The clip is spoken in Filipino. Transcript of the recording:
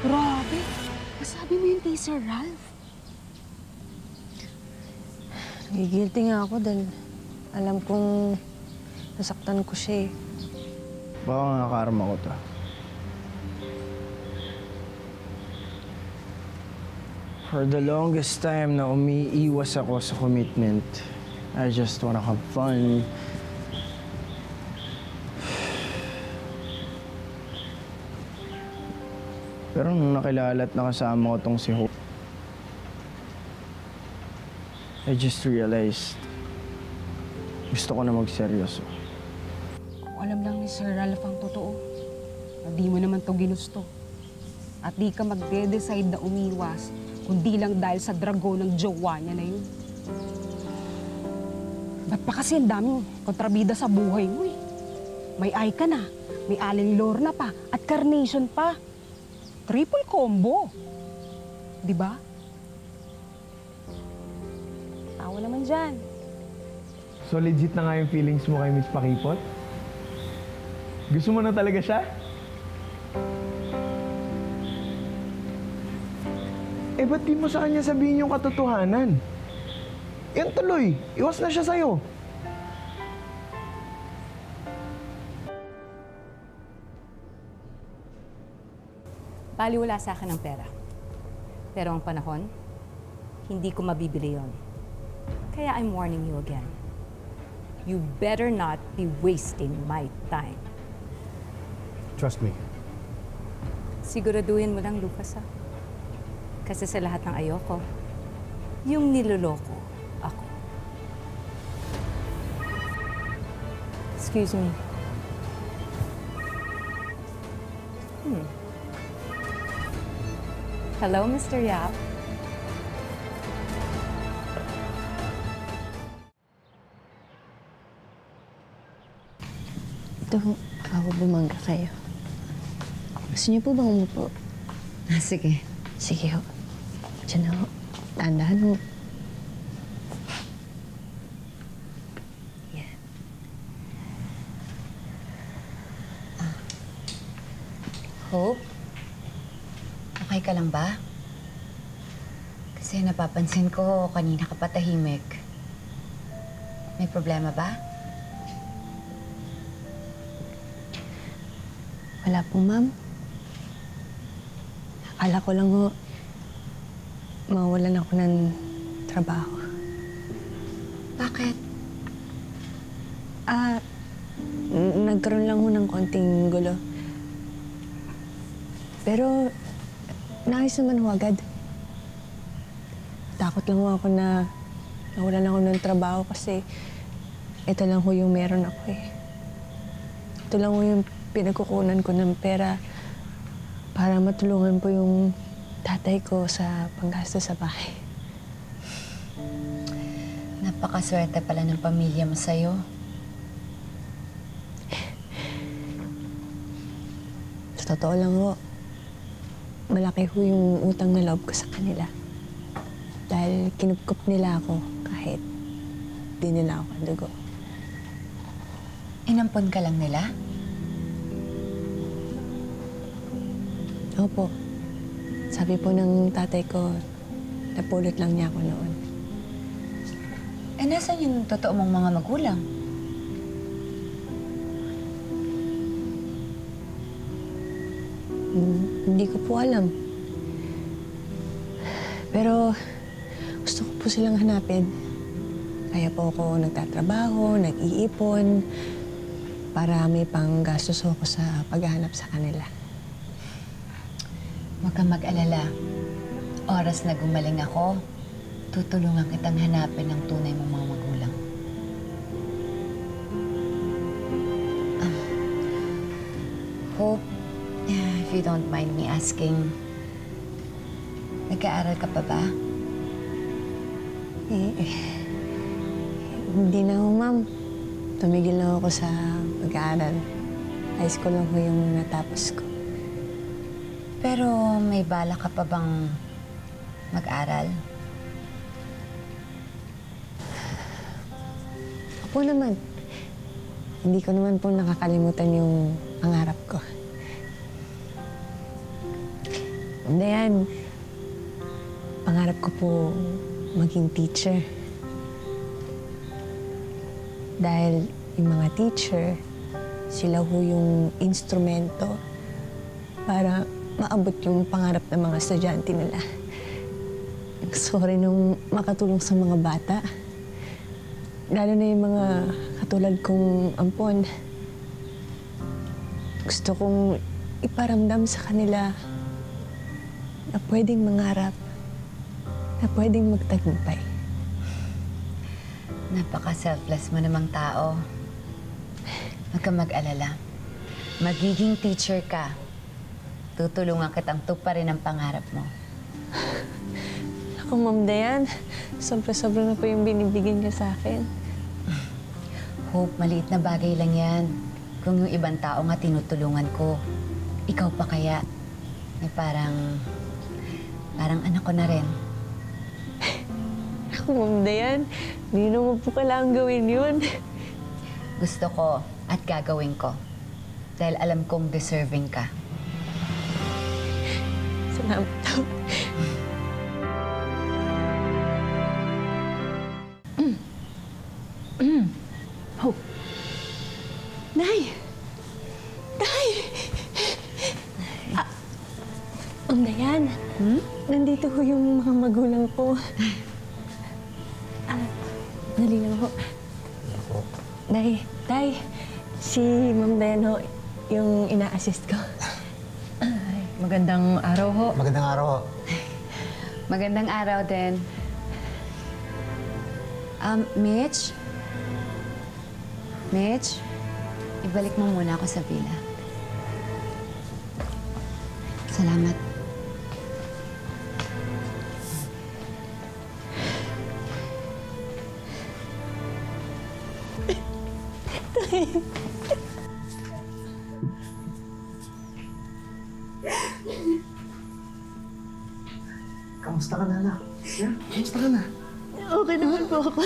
Grabe! Masabi mo yung kay Sir Ralph. Nagigilty nga ako dahil alam kong nasaktan ko siya eh. Baka nga karma ko to. For the longest time na umiiwas ako sa commitment, I just wanna have fun. Pero nung nakilala at nakasama ko tong si Hope, I just realized gusto ko na magseryoso. Kung alam lang ni Sir Ralph ang totoo, na di mo naman to ginusto. At di ka magde-decide na umiwas, kundi lang dahil sa drago ng jowa niya na yun. Ba't pa kasi ang daming kontrabida sa buhay mo eh? May Aika na, may Aling Lorna pa, at Carnation pa. Triple combo. Di ba? Tawa naman dyan. So legit na nga yung feelings mo kay Miss Pakipot? Gusto mo na talaga siya? Eh, ba't di mo sa kanya sabihin yung katotohanan? Yan tuloy, iwas na siya sa'yo. Baliwala sa akin ang pera. Pero ang panahon, hindi ko mabibili yon. Kaya I'm warning you again. You better not be wasting my time. Trust me. Siguraduhin mo lang, Lucas, ha? Kasi sa lahat ng ayoko, yung niloloko ako. Excuse me. Hello, Mr. Yap. Ito, ako bumangga kayo. Gusto niyo po bang umupo? Sige. Sige ho. Diyan na ho. Dahan-dahan ho. Yeah. Hope? Okay ka lang ba? Kasi napapansin ko kanina ka pa tahimik. May problema ba? Wala po, ma'am. Akala ko lang ho, mawalan ako ng trabaho. Bakit? Nagkaroon lang ho ng konting gulo. Pero, naayos naman ho agad. Takot lang ho ako na nawalan ako ng trabaho kasi ito lang ho yung meron ako eh. Ito lang ho yung pinagkukunan ko ng pera para matulungan po yung tatay ko sa panggasto sa bahay. Napakaswerte pala ng pamilya mo sa'yo. Sa totoo lang ho, malaki ho yung utang na loob ko sa kanila. Dahil kinupkup nila ako kahit di nila ako dugo. Inampon ka lang nila? Opo. Sabi po ng tatay ko, napulot lang niya ako noon. Eh, nasan yung totoo mong mga magulang? Hindi ko po alam. Pero gusto ko po silang hanapin. Kaya po ako nagtatrabaho, nag-iipon, para may panggastos ako sa paghahanap sa kanila. Huwag kang mag-alala. Oras na gumaling ako, tutulungan kitang hanapin ang tunay mong mga magulang. Hope, if you don't mind me asking, nag-aaral ka pa ba? Hindi na ho, ma'am. Tumigil na ako sa pag-aaral. High school lang ho yung natapos ko. Pero may bala ka pa bang mag-aral? Opo naman. Hindi ko naman po nakakalimutan yung pangarap ko. Dayan, pangarap ko po maging teacher. Dahil yung mga teacher, sila ho yung instrumento para maabot yung pangarap ng mga estudyante nila. Gusto ko rin nung makatulong sa mga bata. Lalo na yung mga katulad kong ampon. Gusto kong iparamdam sa kanila na pwedeng mangarap, na pwedeng magtagumpay. Napaka-selfless mo namang tao. Huwag kang mag-alala. Magiging teacher ka. Tutulungan kitang tuparin ang pangarap mo. Ako, Ma'am Dayan, sobra-sobra na po yung binibigyan niya sa akin. Hope, maliit na bagay lang yan. Kung yung ibang tao nga tinutulungan ko, ikaw pa kaya? Ay parang anak ko na rin. Ako, Ma'am Dayan, hindi naman po kailangan gawin yun. Gusto ko at gagawin ko. Dahil alam kong deserving ka. Salamat po. Hope. Nay! Nay! Ma'am Dayan, nandito ho yung mga magulang ko. Dali lang ho. Tay, si Ma'am Dayan ho, yung ina-assist ko. Magandang araw ho. Magandang araw. Magandang araw din. Mitch? Mitch? Ibalik mo muna ako sa villa. Salamat. Kamusta ka na, anak? Yeah? Kamusta ka na? Okay naman po ako.